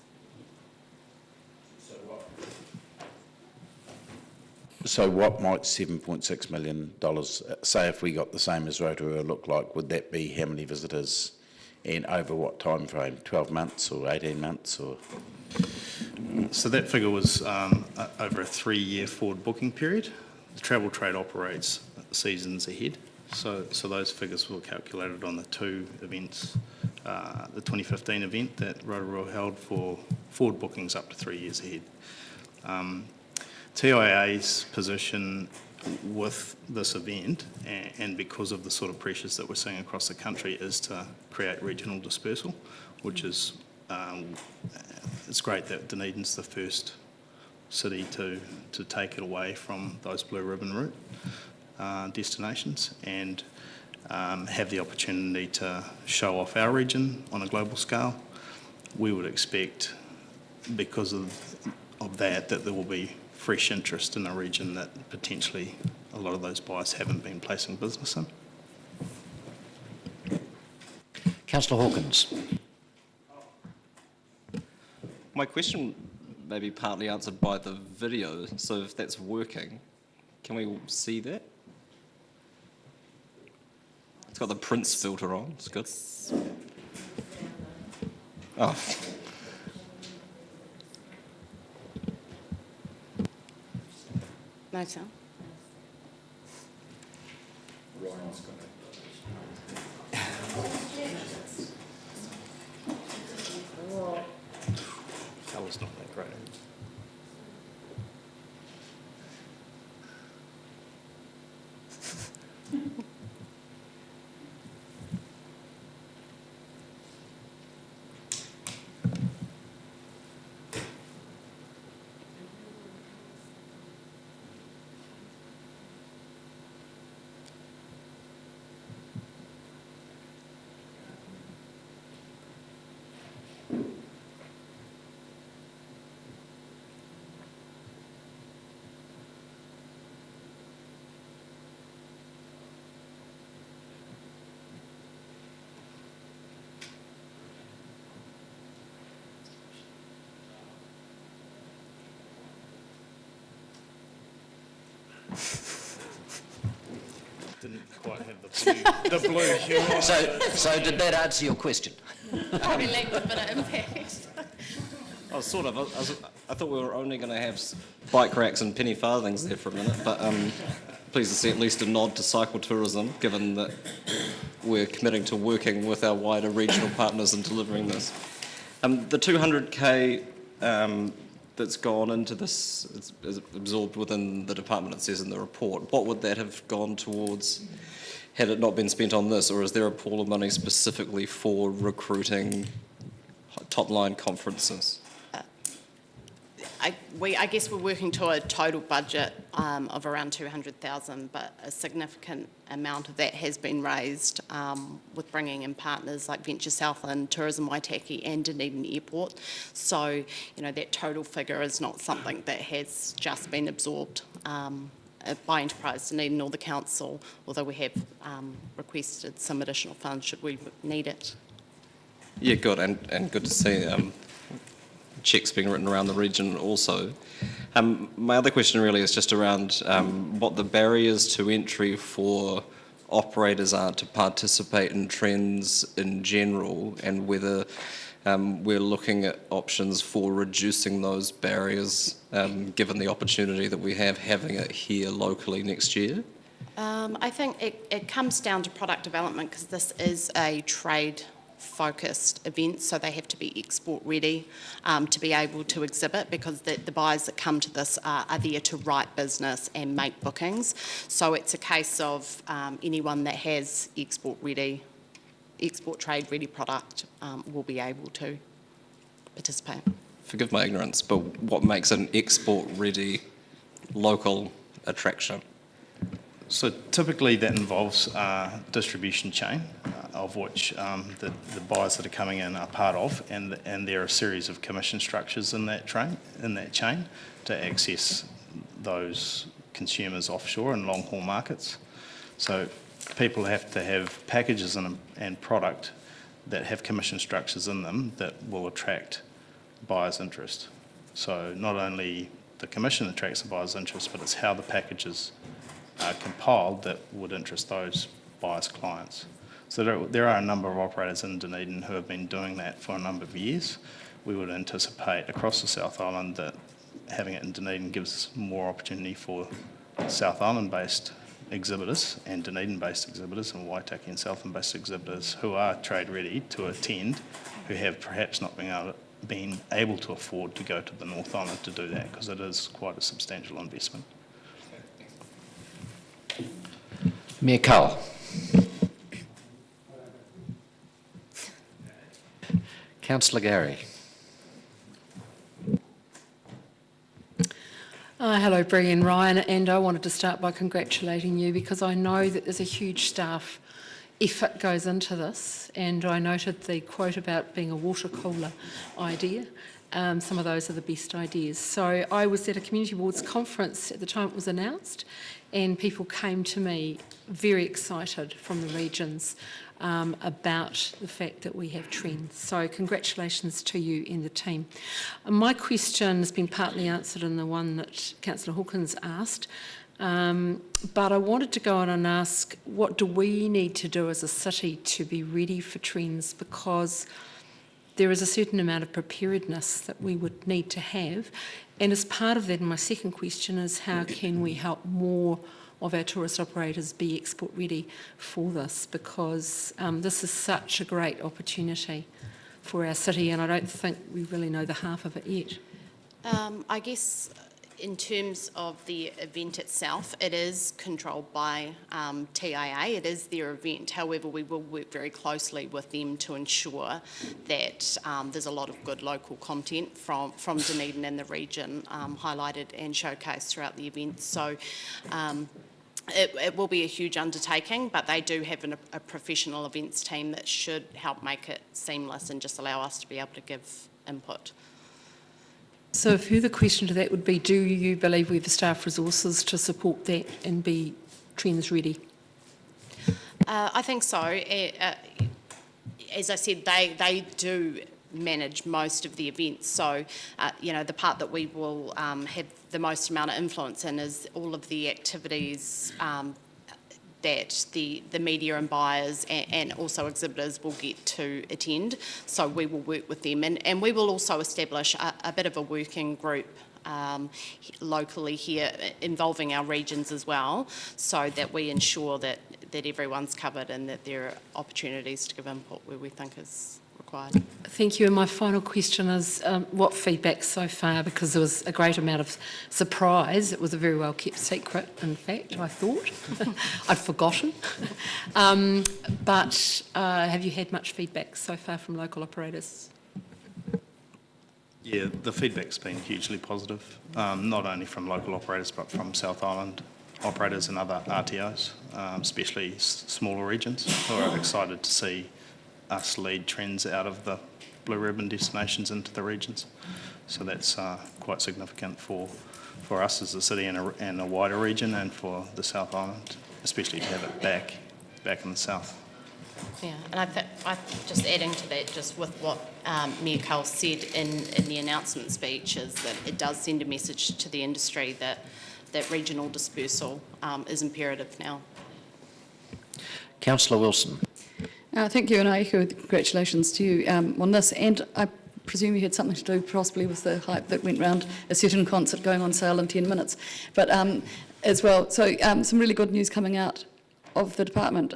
So what might $7.6 million, say if we got the same as Rotorua, look like? Would that be how many visitors and over what time frame? 12 months or 18 months or? So that figure was over a 3-year forward booking period. The travel trade operates seasons ahead. So those figures were calculated on the 2 events. The 2015 event that Rotorua held for forward bookings up to 3 years ahead. TIA's position with this event, and because of the sort of pressures that we're seeing across the country, is to create regional dispersal, which is, it's great that Dunedin's the first city to take it away from those blue ribbon route destinations and have the opportunity to show off our region on a global scale. We would expect, because of that there will be fresh interest in a region that potentially a lot of those buyers haven't been placing business in. Councillor Hawkins. My question may be partly answered by the video, so if that's working, can we see that? It's got the Prince filter on, it's good. Oh. No sound? Colour's not that great. Didn't quite have the blue humour. So did that answer your question? Probably lacked a bit of impact. Oh, sort of. I thought we were only going to have bike racks and penny farthings there for a minute, but pleased to see at least a nod to cycle tourism, given that we're committing to working with our wider regional partners in delivering this. The 200k that's gone into this is absorbed within the department, it says in the report. What would that have gone towards had it not been spent on this, or is there a pool of money specifically for recruiting top-line conferences? I guess we're working to a total budget of around 200,000, but a significant amount of that has been raised with bringing in partners like Venture Southland, Tourism Waitaki and Dunedin Airport. So, that total figure is not something that has just been absorbed by Enterprise Dunedin or the council, although we have requested some additional funds should we need it. Yeah, good, and good to see cheques being written around the region also. My other question really is just around what the barriers to entry for operators are to participate in trends in general, and whether we're looking at options for reducing those barriers given the opportunity that we have having it here locally next year. I think it comes down to product development, because this is a trade focused event, so they have to be export ready to be able to exhibit, because the buyers that come to this are there to write business and make bookings. So it's a case of anyone that has export trade ready product will be able to participate. Forgive my ignorance, but what makes an export ready local attraction? So typically that involves distribution chain, of which the buyers that are coming in are part of, and there are a series of commission structures in that chain to access those consumers offshore in long haul markets. So people have to have packages and product that have commission structures in them that will attract buyers' interest. So not only the commission attracts the buyers' interest, but it's how the packages are compiled that would interest those buyers' clients. So there are a number of operators in Dunedin who have been doing that for a number of years. We would anticipate across the South Island that having it in Dunedin gives more opportunity for South Island-based exhibitors and Dunedin-based exhibitors and Waitaki and Southland-based exhibitors who are trade-ready to attend, who have perhaps not been able to afford to go to the North Island to do that, because it is quite a substantial investment. Mayor Cole. Councillor Gary. Hello, Bree and Ryan, and I wanted to start by congratulating you because I know that there's a huge staff effort goes into this, and I noted the quote about being a water cooler idea. Some of those are the best ideas. So I was at a community boards conference at the time it was announced, and people came to me very excited from the regions about the fact that we have trends. So congratulations to you and the team. My question has been partly answered in the one that Councillor Hawkins asked, but I wanted to go on and ask, what do we need to do as a city to be ready for trends? Because there is a certain amount of preparedness that we would need to have. And as part of that, my second question is, how can we help more of our tourist operators be export ready for this? Because this is such a great opportunity for our city, and I don't think we really know the half of it yet. I guess in terms of the event itself, it is controlled by TIA. It is their event. However, we will work very closely with them to ensure that there's a lot of good local content from Dunedin and the region highlighted and showcased throughout the event. So it will be a huge undertaking, but they do have a professional events team that should help make it seamless and just allow us to be able to give input. So a further question to that would be, do you believe we have the staff resources to support that and be trends ready? I think so. As I said, they do manage most of the events. So, the part that we will have the most amount of influence in is all of the activities that the media and buyers and also exhibitors will get to attend. So we will work with them, and we will also establish a bit of a working group locally here involving our regions as well, so that we ensure that everyone's covered and that there are opportunities to give input where we think is required. Thank you. And my final question is, what feedback so far? Because there was a great amount of surprise. It was a very well kept secret, in fact, I thought. I'd forgotten. But have you had much feedback so far from local operators? Yeah, the feedback's been hugely positive, not only from local operators but from South Island operators and other RTOs, especially smaller regions, who are excited to see us lead trends out of the blue ribbon destinations into the regions. So that's quite significant for us as a city and a wider region, and for the South Island, especially to have it back in the south. Yeah, and I just adding to that, just with what Mayor Cole said in the announcement speech, is that it does send a message to the industry that regional dispersal is imperative now. Councillor Wilson. Thank you, and I echo congratulations to you on this. And I presume you had something to do possibly with the hype that went round a certain concert going on sale in 10 minutes, but as well. So some really good news coming out of the department.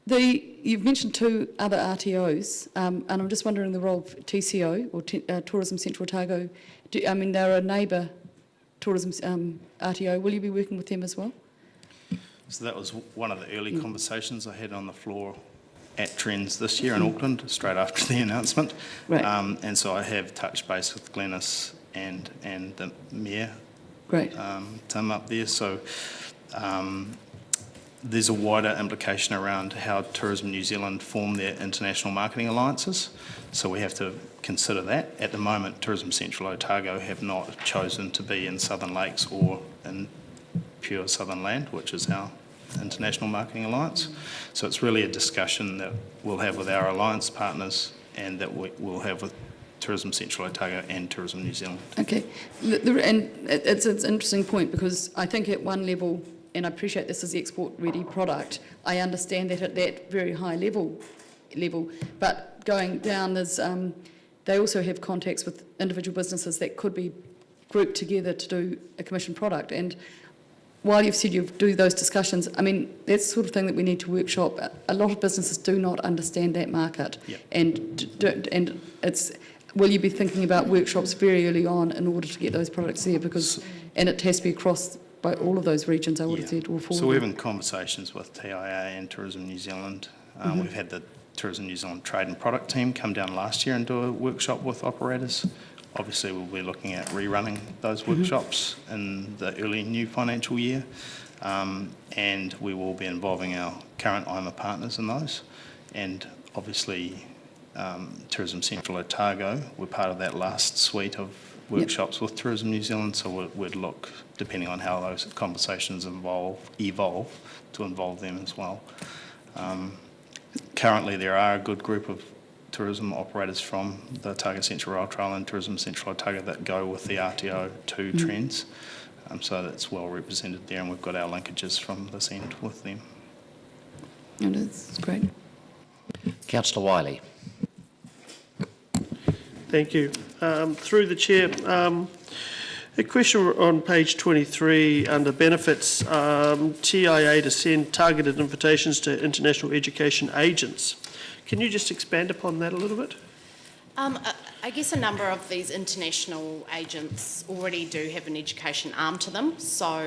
You've mentioned two other RTOs, and I'm just wondering the role of TCO, or Tourism Central Otago. They're a neighbour tourism RTO. Will you be working with them as well? So that was one of the early conversations I had on the floor at Trends this year in Auckland, straight after the announcement. Right. And so I have touched base with Glenys and the Mayor, Great. Tim up there. So there's a wider implication around how Tourism New Zealand form their international marketing alliances. So we have to consider that. At the moment, Tourism Central Otago have not chosen to be in Southern Lakes or in pure Southern Land, which is our international marketing alliance. So it's really a discussion that we'll have with our alliance partners and that we'll have with Tourism Central Otago and Tourism New Zealand. Okay, and it's an interesting point, because I think at one level, and I appreciate this is the export-ready product, I understand that at that very high level, but going down, there's they also have contacts with individual businesses that could be grouped together to do a commissioned product. And while you've said you do those discussions, I mean, that's the sort of thing that we need to workshop. A lot of businesses do not understand that market. Yep. And it's, will you be thinking about workshops very early on in order to get those products there? Because, and it has to be across by all of those regions, I would have said, all four. So we're having conversations with TIA and Tourism New Zealand. We've had the Tourism New Zealand Trade and Product team come down last year and do a workshop with operators. Obviously, we'll be looking at rerunning those workshops in the early new financial year, and we will be involving our current IMA partners in those. And obviously, Tourism Central Otago, we're part of that last suite of workshops with Tourism New Zealand, so we'd look, depending on how those conversations evolve, to involve them as well. Currently, there are a good group of tourism operators from the Otago Central Rail Trail and Tourism Central Otago that go with the RTO2 trends. So that's well represented there, and we've got our linkages from this end with them. And it's great. Councillor Wiley. Thank you. Through the chair, a question on page 23 under benefits, TIA to send targeted invitations to international education agents. Can you just expand upon that a little bit? I guess a number of these international agents already do have an education arm to them, so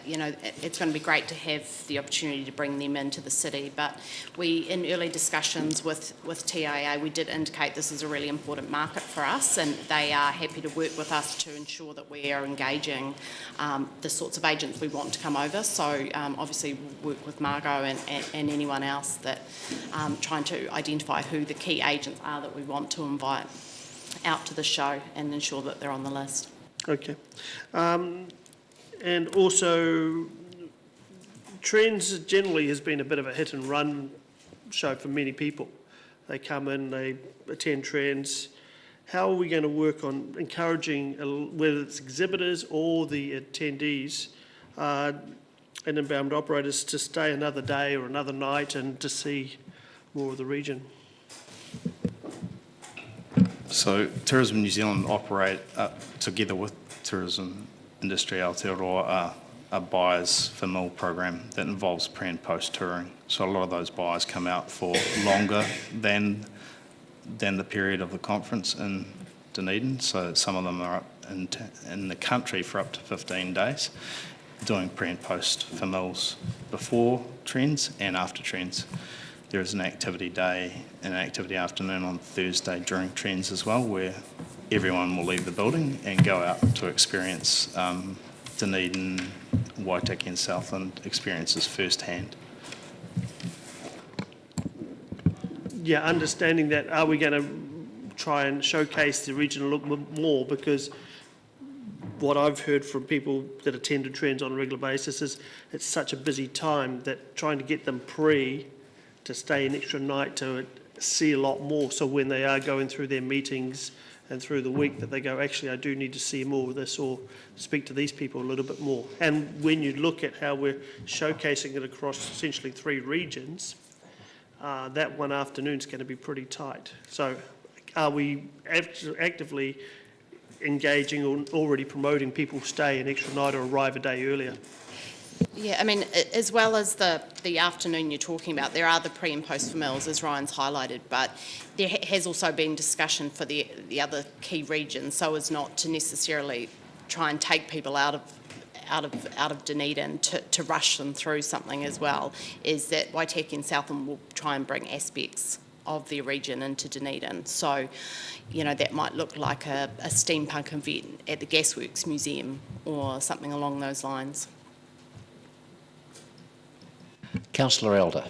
it's going to be great to have the opportunity to bring them into the city. But we, in early discussions with TIA, we did indicate this is a really important market for us, and they are happy to work with us to ensure that we are engaging the sorts of agents we want to come over. So obviously we'll work with Margot and anyone else that trying to identify who the key agents are that we want to invite out to the show and ensure that they're on the list. Okay. And also, Trends generally has been a bit of a hit and run show for many people. They come in, they attend Trends. How are we going to work on encouraging, whether it's exhibitors or the attendees and inbound operators, to stay another day or another night and to see more of the region? So Tourism New Zealand operate together with Tourism Industry Aotearoa a buyers for mill program that involves pre and post touring. So a lot of those buyers come out for longer than the period of the conference in Dunedin. So some of them are up in the country for up to 15 days, doing pre and post for mills before Trends and after Trends. There is an activity day and an activity afternoon on Thursday during Trends as well, where everyone will leave the building and go out to experience Dunedin, Waitaki and Southland experiences firsthand. Yeah, understanding that, are we going to try and showcase the region a little bit more? Because what I've heard from people that attended Trends on a regular basis is it's such a busy time that trying to get them to stay an extra night to see a lot more, so when they are going through their meetings and through the week that they go, actually I do need to see more of this or speak to these people a little bit more. And when you look at how we're showcasing it across essentially 3 regions, that one afternoon's going to be pretty tight. So are we actively engaging or already promoting people stay an extra night or arrive a day earlier? Yeah, I mean, as well as the afternoon you're talking about, there are the pre and post for mills, as Ryan's highlighted, but there has also been discussion for the other key regions, so as not to necessarily try and take people out of Dunedin to rush them through something as well, is that Waitaki and Southland will try and bring aspects of their region into Dunedin. So, that might look like a steampunk event at the Gasworks Museum or something along those lines. Councillor Elder.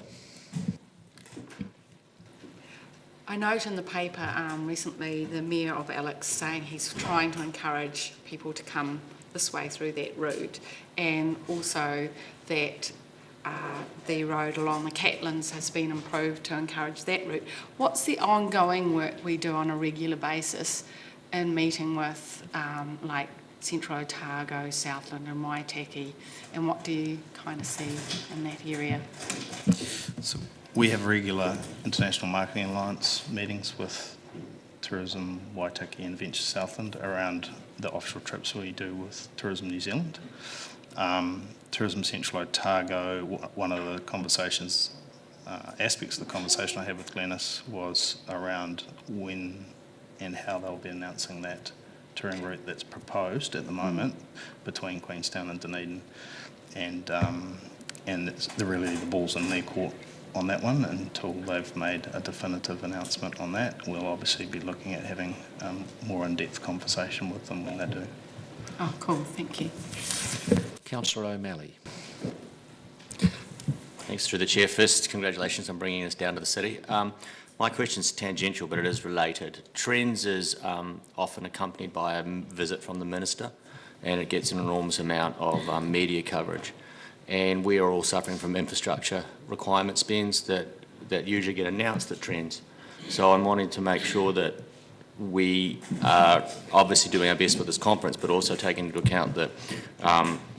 I note in the paper recently the Mayor of Alex saying he's trying to encourage people to come this way through that route, and also that the road along the Catlins has been improved to encourage that route. What's the ongoing work we do on a regular basis in meeting with like Central Otago, Southland and Waitaki, and what do you kind of see in that area? So we have regular International Marketing Alliance meetings with Tourism Waitaki and Venture Southland around the offshore trips we do with Tourism New Zealand. Tourism Central Otago, one of the conversations, aspects of the conversation I had with Glenys was around when and how they'll be announcing that touring route that's proposed at the moment between Queenstown and Dunedin, and really the ball's in their court on that one until they've made a definitive announcement on that. We'll obviously be looking at having more in-depth conversation with them when they do. Oh, cool, thank you. Councillor O'Malley. Thanks through the chair. First, congratulations on bringing us down to the city. My question's tangential, but it is related. Trends is often accompanied by a visit from the Minister, and it gets an enormous amount of media coverage. And we are all suffering from infrastructure requirement spends that usually get announced at Trends. So I'm wanting to make sure that we are obviously doing our best with this conference, but also taking into account that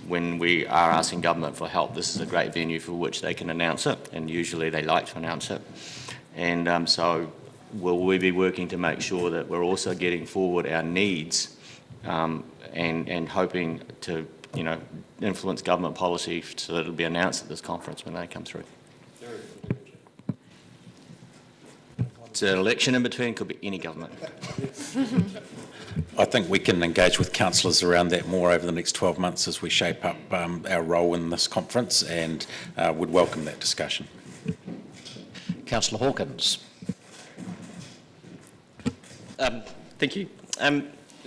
when we are asking government for help, this is a great venue for which they can announce it, and usually they like to announce it. And so will we be working to make sure that we're also getting forward our needs and hoping to, you know, influence government policy so that it'll be announced at this conference when they come through? It's an election in between, could be any government. I think we can engage with councillors around that more over the next 12 months as we shape up our role in this conference, and would welcome that discussion. Councillor Hawkins. Thank you.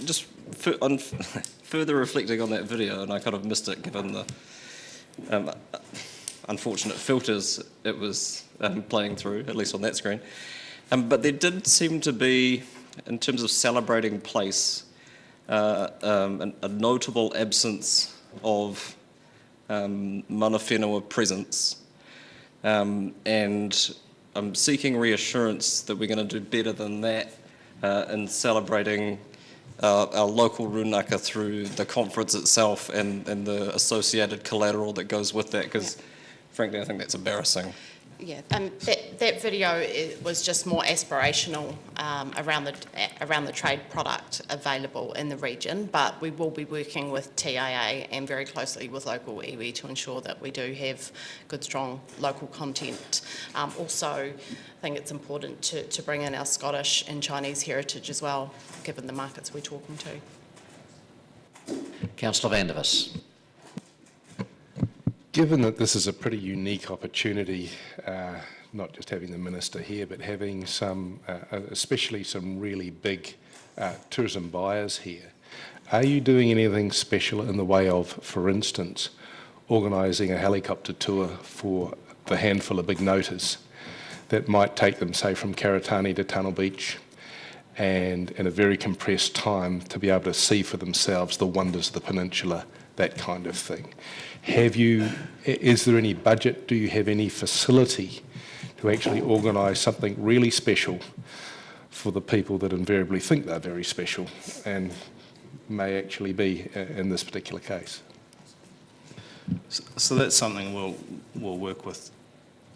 Just further reflecting on that video, and I kind of missed it given the unfortunate filters it was playing through, at least on that screen. But there did seem to be, in terms of celebrating place, a notable absence of mana whenua presence. And I'm seeking reassurance that we're going to do better than that in celebrating our local runaka through the conference itself and the associated collateral that goes with that, because frankly I think that's embarrassing. Yeah, that video was just more aspirational around the trade product available in the region, but we will be working with TIA and very closely with local iwi to ensure that we do have good, strong local content. Also, I think it's important to bring in our Scottish and Chinese heritage as well, given the markets we're talking to. Councillor van der Vis. Given that this is a pretty unique opportunity, not just having the Minister here, but having some, especially some really big tourism buyers here, are you doing anything special in the way of, for instance, organising a helicopter tour for the handful of big noters that might take them, say, from Karatani to Tunnel Beach, and in a very compressed time to be able to see for themselves the wonders of the peninsula, that kind of thing? Is there any budget, do you have any facility to actually organise something really special for the people that invariably think they're very special and may actually be in this particular case? So that's something we'll work with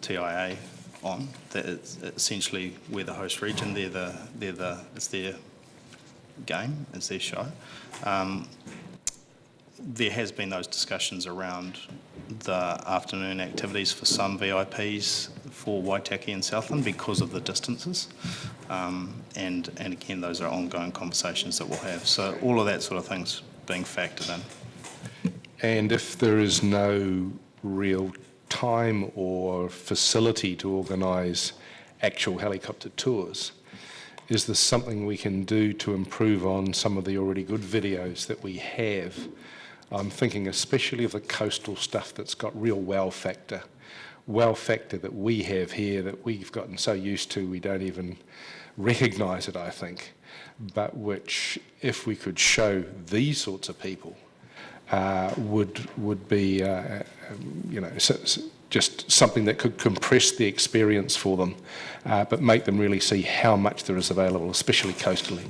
TIA on. That it's essentially we're the host region, it's their game, it's their show. There has been those discussions around the afternoon activities for some VIPs for Waitaki and Southland because of the distances. And again, those are ongoing conversations that we'll have. So all of that sort of thing's being factored in. And if there is no real time or facility to organise actual helicopter tours, is there something we can do to improve on some of the already good videos that we have? I'm thinking especially of the coastal stuff that's got real wow factor, wow factor that we have here that we've gotten so used to we don't even recognise it, I think, but which, if we could show these sorts of people, would be, just something that could compress the experience for them, but make them really see how much there is available, especially coastally.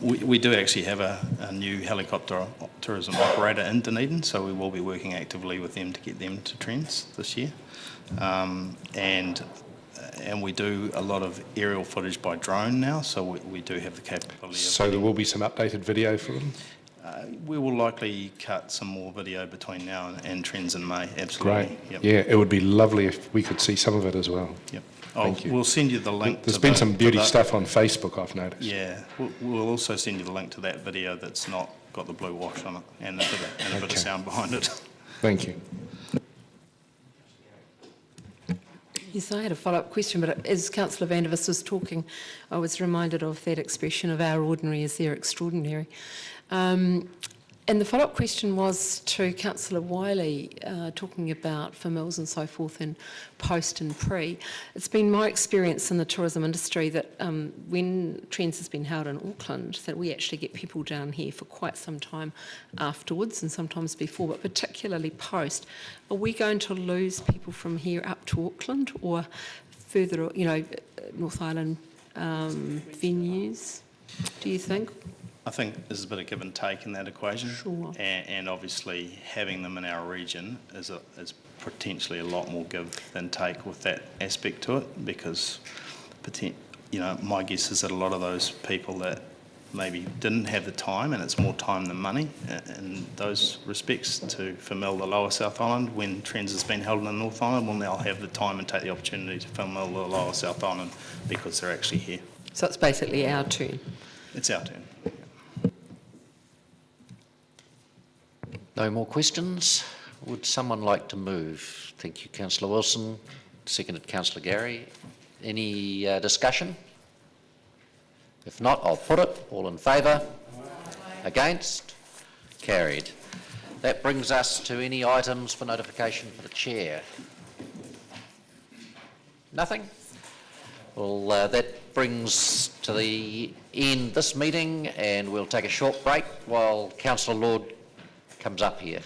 We do actually have a new helicopter tourism operator in Dunedin, so we will be working actively with them to get them to Trends this year. And we do a lot of aerial footage by drone now, so we do have the capability of... So there will be some updated video for them? We will likely cut some more video between now and Trends in May, absolutely. Great. Yep. Yeah, it would be lovely if we could see some of it as well. Yep. Thank you. We'll send you the link. There's been some beauty stuff on Facebook, I've noticed. Yeah, we'll also send you the link to that video that's not got the blue wash on it and a bit of sound behind it. Thank you. Yes, I had a follow-up question, but as Councillor van der Vos was talking, I was reminded of that expression of our ordinary is their extraordinary. And the follow-up question was to Councillor Wiley, talking about FMLs and so forth in post and pre. It's been my experience in the tourism industry that when Trends has been held in Auckland, that we actually get people down here for quite some time afterwards and sometimes before, but particularly post. Are we going to lose people from here up to Auckland or further, North Island venues, do you think? I think there's a bit of give and take in that equation. Sure. And obviously having them in our region is potentially a lot more give than take with that aspect to it, because my guess is that a lot of those people that maybe didn't have the time, and it's more time than money in those respects, to FML the Lower South Island when Trends has been held in the North Island, will now have the time and take the opportunity to FML the Lower South Island because they're actually here. So it's basically our turn. It's our turn. No more questions? Would someone like to move? Thank you, Councillor Wilson. Seconded, Councillor Gary. Any discussion? If not, I'll put it. All in favour? Against? Carried. That brings us to any items for notification for the Chair. Nothing? Well, that brings to the end this meeting, and we'll take a short break while Councillor Lord comes up here.